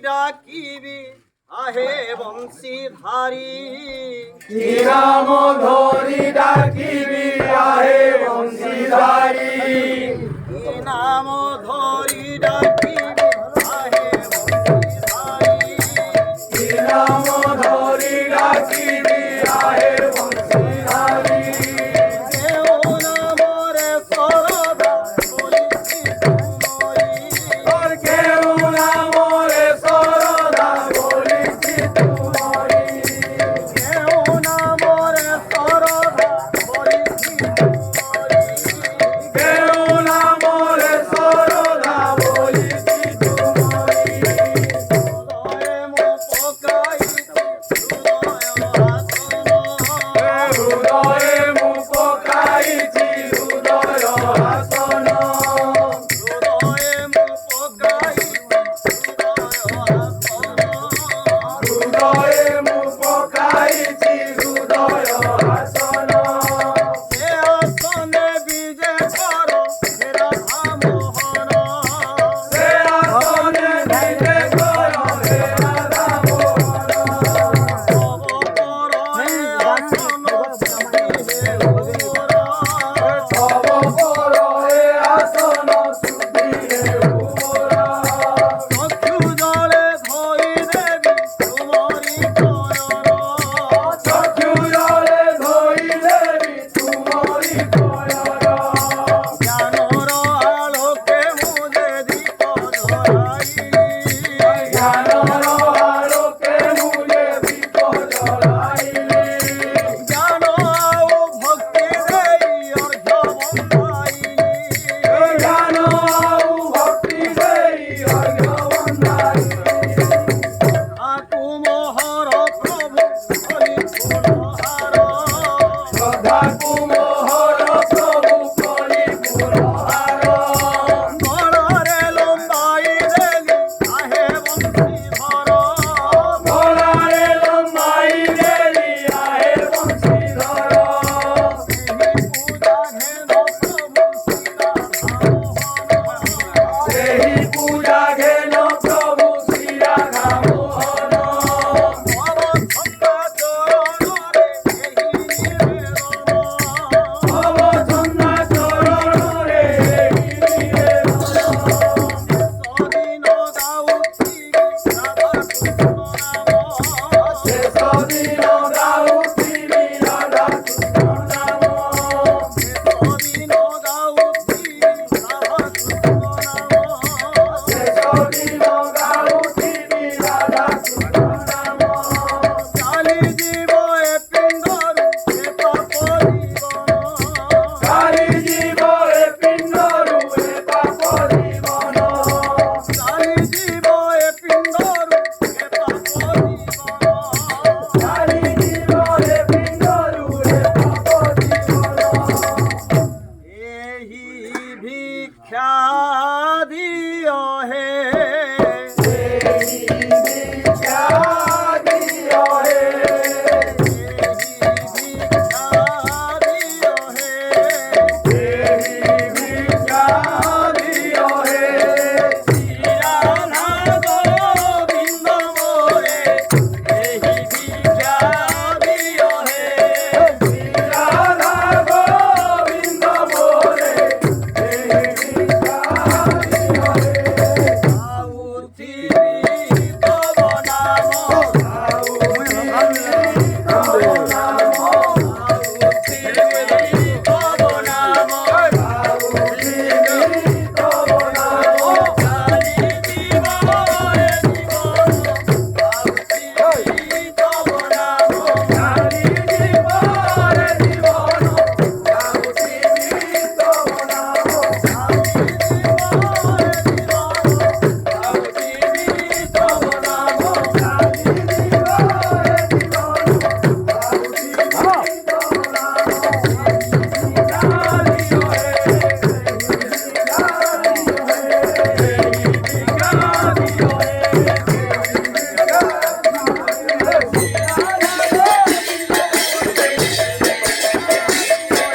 ডাকিবি আহে বংশীধারী কি নাম ধরি ডাকিবি আহে বংশীধারী কি নাম ধরি ডাকিবি আহে বংশীধারী কি নাম ধরি ডাকিবি আহে বংশীধারী কেউ নামরে সরদা বলিছি তুমরি আর কেউ নামরে সরদা বলিছি তুমরি কেউ নামরে সরদা বলিছি তুমরি কেউ নামরে সরদা বলিছি তুমরি হৃদয়ে মো পকাইছি হৃদয় আসন হৃদয়ে মু পকাইছি হৃদয় আসন হৃদয়ে মো পকাইছি হৃদয় আসন হৃদয়ে মু পকাইছি হৃদয় আসন সে আসনে বিজে কর হে রাধা মোহন সে আসনে ধীরে কর হে রাধা মোহন তব কর হে আসন হে ভুবরা তব কর হে আসন সুধি হে ভুবরা চক্ষু জলে ধই দেবী তুমরি কয়র চক্ষু জলে ধই দেবি তুমরি কয়র জ্ঞানর আলোকে মুজে দীপ জলাইলি জ্ঞানর আলোকে মুঝে দীপ জ্বলাইলি জ্ঞান আও ভক্তি দেই অর্ঘ্য বন্দাইলি জ্ঞান আউ ভক্তি দেই অর্ঘ্য বন্দাইলি আকু মোহর প্রভু হরি ফুলহার শ্রদ্ধা কুমোহর প্রভু করি পুরহার গড়রে লম্বাই দেলি আহে বংশীধর গলারে লম্বাই দেলি আহে বংশীধর সেই পূজা ঘেন প্রভু শ্রী রাধা মোহন সেই পূজা ঘেন প্রভু শ্রী রাধা মোহন অবছন্দা চরণরে এই নিবেদন অবচন্দ্র চরণরে শেষ দিন গাউছিবি রাধা কৃষ্ণ নাম শেষ দিন গাউছিবি রাধা কৃষ্ণ নাম শেষ দিন গাউছিবি রাধা কৃষ্ণ নাম চালি জীব এ পিণ্ডরু এ পাপ জীবন চালি জীব এ পিণ্ডরু এ পাপ জীবন চালি জীব এ পিণ্ডরু এ পাপ জীবন চালি জীব এ পিণ্ডরু এ পাপ জীবন एहि भिक्षा दियो हे সেই